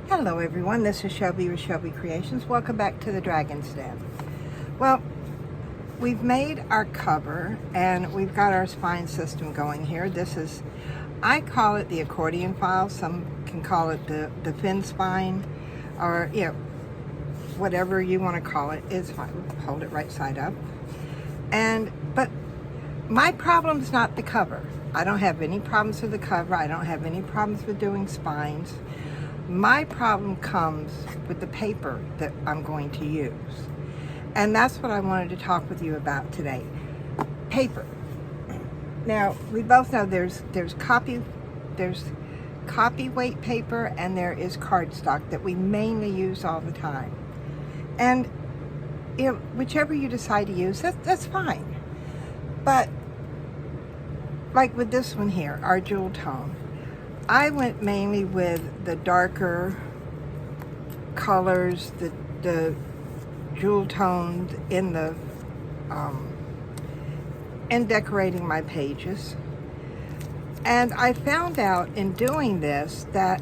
Hello everyone, this is Shelby with Shelby Creations. Welcome back to the Dragon's Den. Well, we've made our cover and we've got our spine system going here. This is, I call it the accordion file. Some can call it the fin spine, or whatever you want to call it is fine. Hold it right side up. But my problem's not the cover. I don't have any problems with the cover. I don't have any problems with doing spines. My problem comes with the paper that I'm going to use. And that's what I wanted to talk with you about today. Paper. Now, we both know there's copyweight paper and there is cardstock that we mainly use all the time. And whichever you decide to use, that's fine. But like with this one here, our jewel tone, I went mainly with the darker colors, the jewel tones in the in decorating my pages. And I found out in doing this that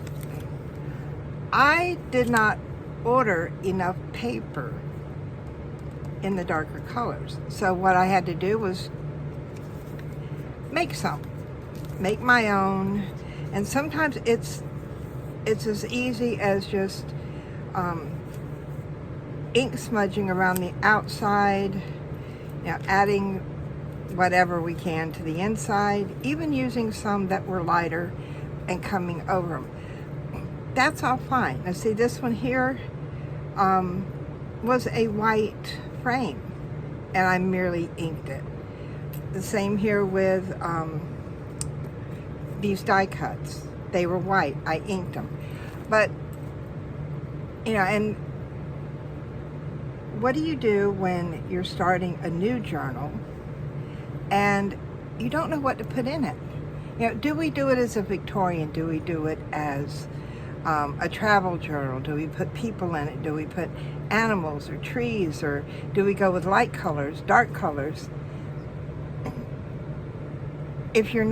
I did not order enough paper in the darker colors. So what I had to do was make my own. And sometimes it's as easy as just ink smudging around the outside, adding whatever we can to the inside, even using some that were lighter and coming over them. That's all fine. Now see, this one here was a white frame and I merely inked it. The same here with these die cuts. They were white. I inked them. But, and what do you do when you're starting a new journal and you don't know what to put in it? Do we do it as a Victorian? Do we do it as a travel journal? Do we put people in it? Do we put animals or trees? Or do we go with light colors, dark colors? If you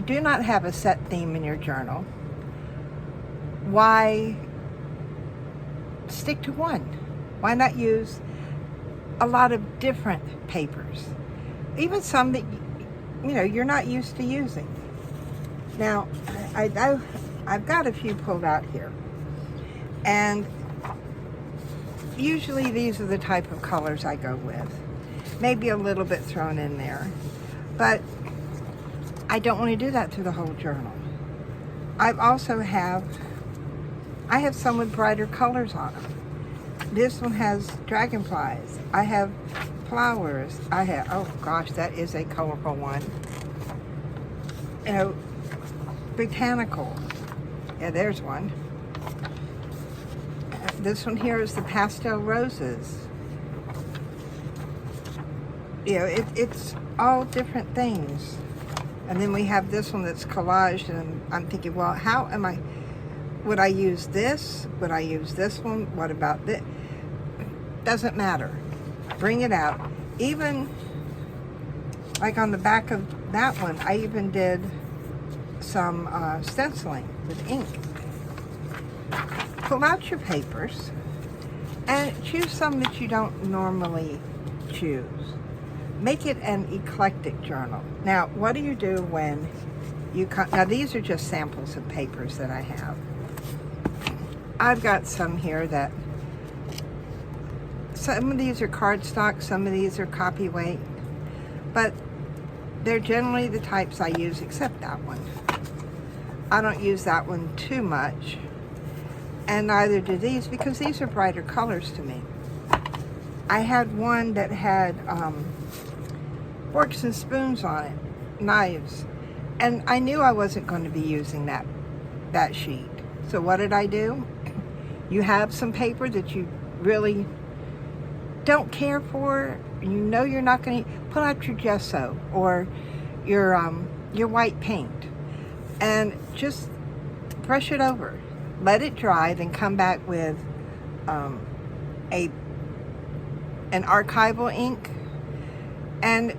do not have a set theme in your journal, why stick to one? Why not use a lot of different papers? Even some that you're not used to using. Now, I've got a few pulled out here. And usually these are the type of colors I go with. Maybe a little bit thrown in there. But I don't want to do that through the whole journal. I have some with brighter colors on them. This one has dragonflies. I have flowers. I have, oh gosh, that is a colorful one. Botanical. Yeah, there's one. This one here is the pastel roses. It's all different things. And then we have this one that's collaged, and I'm thinking, well, would I use this? Would I use this one? What about this? Doesn't matter. Bring it out. Even, like on the back of that one, I even did some stenciling with ink. Pull out your papers and choose some that you don't normally choose. Make it an eclectic journal. Now, what do you do when now these are just samples of papers that I have. I've got some here that, some of these are cardstock, some of these are copyweight, but they're generally the types I use, except that one. I don't use that one too much, and neither do these, because these are brighter colors to me. I had one that had forks and spoons on it, knives, and I knew I wasn't going to be using that sheet. So what did I do? You have some paper that you really don't care for, you're not going to pull out your gesso or your white paint and just brush it over. Let it dry, then come back with an archival ink and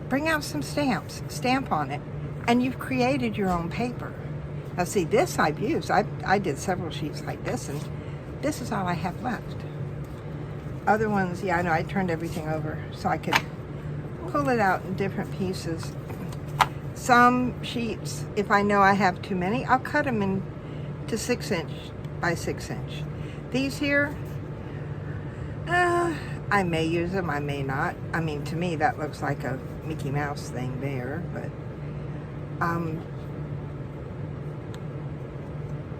bring out some stamps, stamp on it, and you've created your own paper. Now see, this I've used. I did several sheets like this, and this is all I have left. Other ones, yeah, I know I turned everything over so I could pull it out in different pieces. Some sheets, if I know I have too many, I'll cut them into 6" by 6". These here, I may use them, I may not. I mean, to me, that looks like a Mickey Mouse thing there, but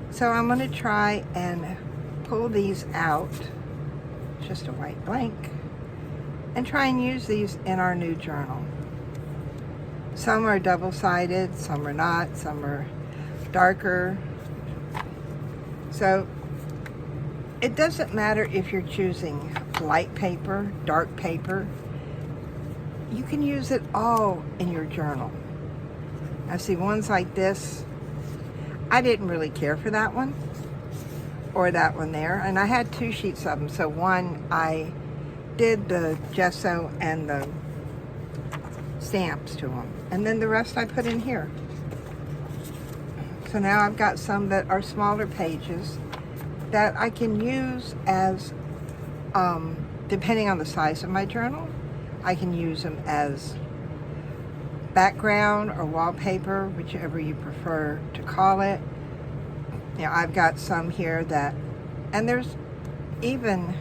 so I'm going to try and pull these out, just a white blank, and try and use these in our new journal. Some are double-sided, some are not, some are darker. So it doesn't matter if you're choosing light paper, dark paper. You can use it all in your journal. I see ones like this. I didn't really care for that one or that one there, and I had 2 sheets of them. So one I did the gesso and the stamps to them, and then the rest I put in here. So now I've got some that are smaller pages that I can use as, depending on the size of my journal, I can use them as background or wallpaper, whichever you prefer to call it. You know, I've got some here that, and there's even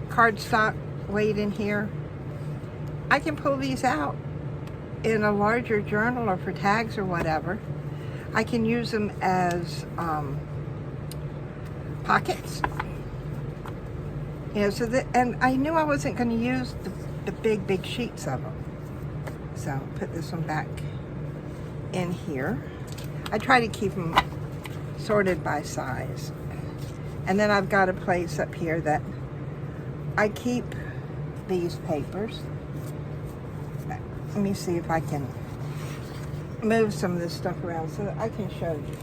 cardstock weight in here. I can pull these out in a larger journal or for tags or whatever. I can use them as pockets. You know, so that, and I knew I wasn't going to use the big sheets of them. So put this one back in here. I try to keep them sorted by size. And then I've got a place up here that I keep these papers. Let me see if I can move some of this stuff around so that I can show you.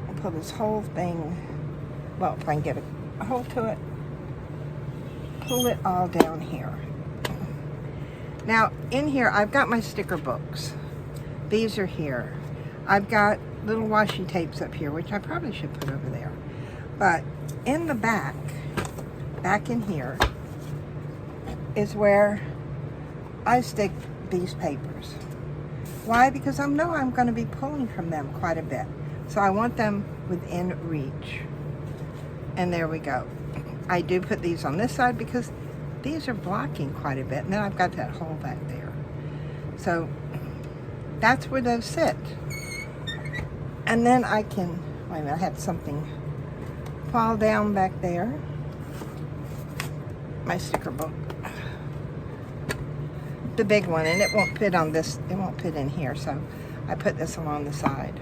I'll pull this whole thing, well, if I can get a hold to it, pull it all down here. Now, in here, I've got my sticker books. These are here. I've got little washi tapes up here, which I probably should put over there. But in the back in here, is where I stick these papers. Why? Because I know I'm going to be pulling from them quite a bit. So I want them within reach. And there we go. I do put these on this side because these are blocking quite a bit. And then I've got that hole back there. So that's where those sit. And then I can, wait a minute, I had something fall down back there. My sticker book. The big one, and it won't fit on this, it won't fit in here, so I put this along the side.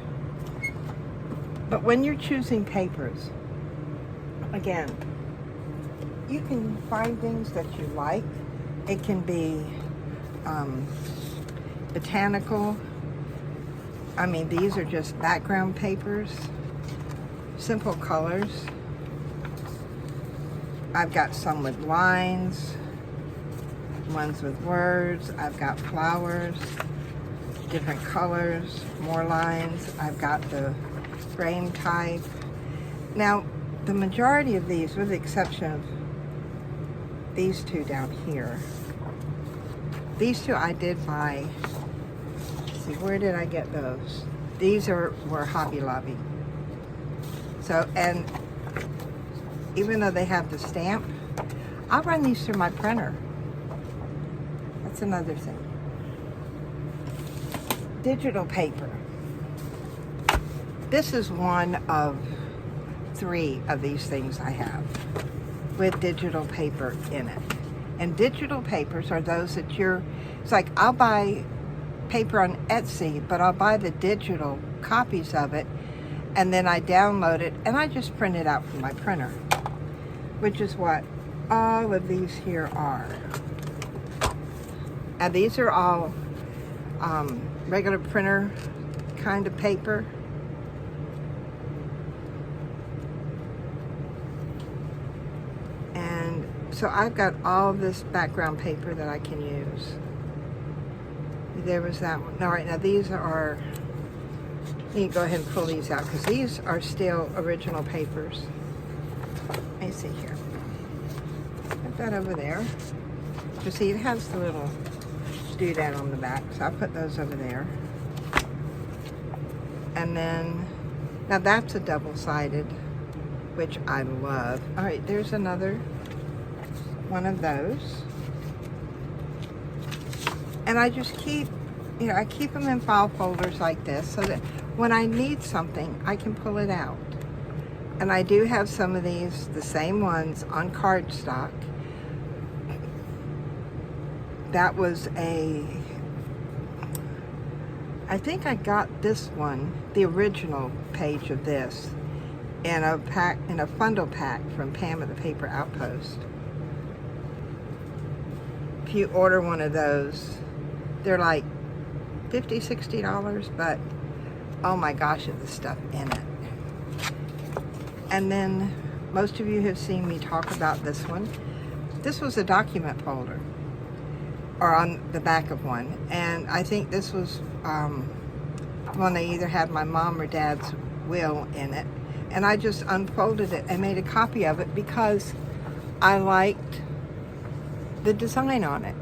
But when you're choosing papers, again, you can find things that you like. It can be botanical. I mean, these are just background papers, simple colors. I've got some with lines, ones with words. I've got flowers, different colors, more lines. I've got the frame type. Now, the majority of these, with the exception of these two down here, these two I did buy. Let's see, where did I get those? These were Hobby Lobby. So, and even though they have the stamp, I'll run these through my printer. That's another thing. Digital paper. This is one of 3 of these things I have with digital paper in it. And digital papers are those that it's like I'll buy paper on Etsy, but I'll buy the digital copies of it, and then I download it, and I just print it out from my printer, which is what all of these here are. And these are all regular printer kind of paper. And so I've got all this background paper that I can use. There was that one. All right, now these are You need to go ahead and pull these out because these are still original papers. Let me see here. Put that over there. You see, it has the little doodad on the back, so I'll put those over there. And then, now that's a double-sided, which I love. All right, there's another one of those. And I just keep, you know, I keep them in file folders like this so that when I need something, I can pull it out. And I do have some of these, the same ones, on cardstock. That was I think I got this one, the original page of this, in a fundle pack from Pam at the Paper Outpost. If you order one of those, they're like $50, $60, but oh my gosh, there's stuff in it. And then most of you have seen me talk about this one. This was a document folder, or on the back of one, and I think this was one that either had my mom or dad's will in it, and I just unfolded it and made a copy of it because I liked the design on it.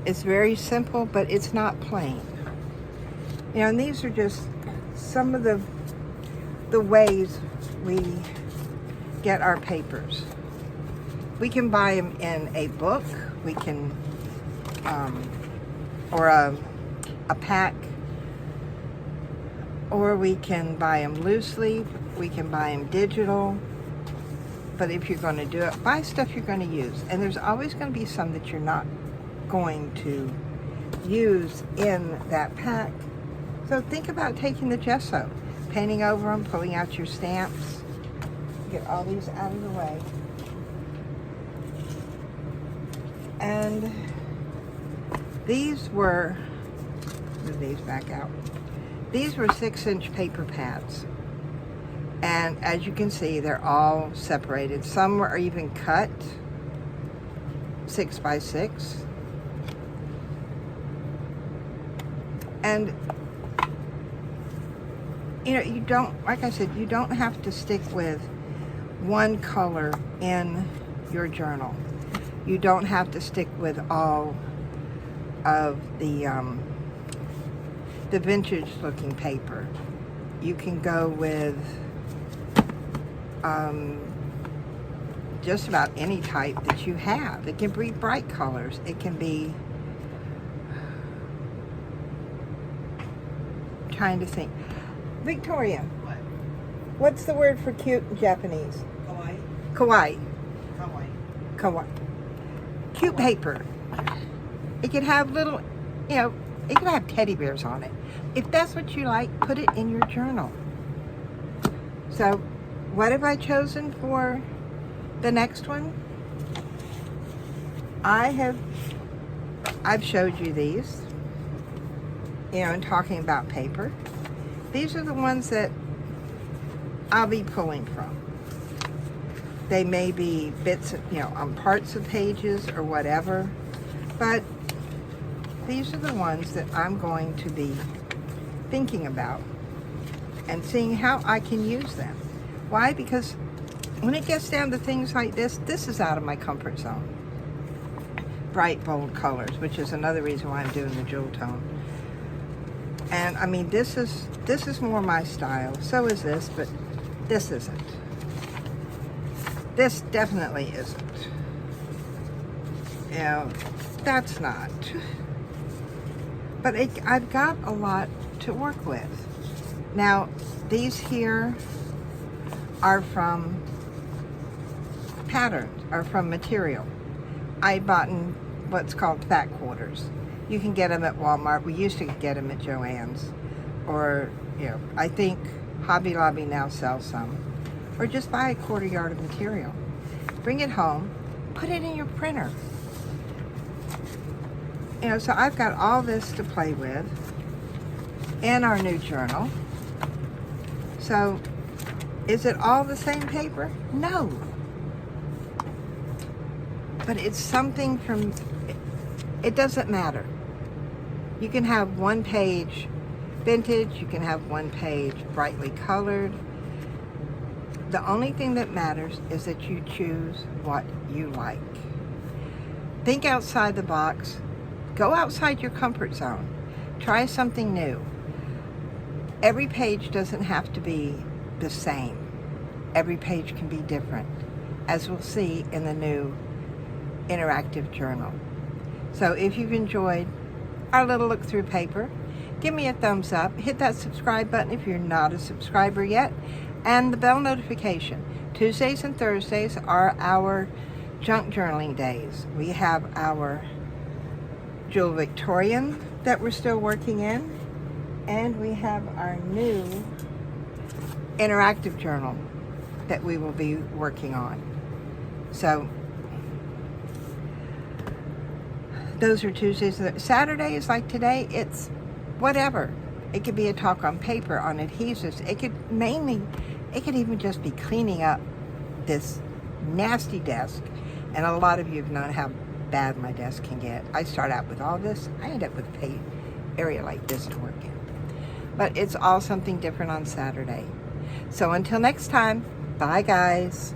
It's very simple, but it's not plain. You know, and these are just some of the ways we get our papers. We can buy them in a book, we can or a pack, or we can buy them loose leaf, we can buy them digital. But if you're going to do it, buy stuff you're going to use. And there's always going to be some that you're not going to use in that pack. So think about taking the gesso, painting over them, pulling out your stamps. Get all these out of the way. And these were, move these back out. These were 6-inch paper pads. And as you can see, they're all separated. Some were even cut 6 by 6. And you know, you don't, like I said, you don't have to stick with one color in your journal. You don't have to stick with all of the vintage looking paper. You can go with just about any type that you have. It can be bright colors. It can be, I'm trying to think. Victoria, what's the word for cute in Japanese? Kawaii. Kawaii. Kawaii. Kawaii. Cute paper. It could have little, you know, it could have teddy bears on it. If that's what you like, put it in your journal. So, what have I chosen for the next one? I've showed you these, you know, and talking about paper. These are the ones that I'll be pulling from. They may be bits of, you know, on parts of pages or whatever, but these are the ones that I'm going to be thinking about and seeing how I can use them. Why? Because when it gets down to things like this, this is out of my comfort zone. Bright, bold colors, which is another reason why I'm doing the jewel tone. And I mean, this is more my style. So is this, but this isn't. This definitely isn't. You know, that's not. But I've got a lot to work with. Now, these here are from patterns, are from material. I bought in what's called fat quarters. You can get them at Walmart. We used to get them at Joann's. Or, you know, I think Hobby Lobby now sells some. Or just buy a 1/4 yard of material. Bring it home, put it in your printer. You know, so I've got all this to play with in our new journal. So, is it all the same paper? No. But it's something from, it doesn't matter. You can have one page vintage. You can have one page brightly colored. The only thing that matters is that you choose what you like. Think outside the box. Go outside your comfort zone. Try something new. Every page doesn't have to be the same. Every page can be different, as we'll see in the new interactive journal. So if you've enjoyed our little look through paper, give me a thumbs up. Hit that subscribe button if you're not a subscriber yet, and the bell notification. Tuesdays and Thursdays are our junk journaling days. We have our Jewel Victorian that we're still working in, and we have our new interactive journal that we will be working on. So those are Tuesdays. Saturdays, like today, it's whatever. It could be a talk on paper, on adhesives. It could even just be cleaning up this nasty desk. And a lot of you have known how bad my desk can get. I start out with all this. I end up with a area like this to work in. But it's all something different on Saturday. So until next time, bye guys.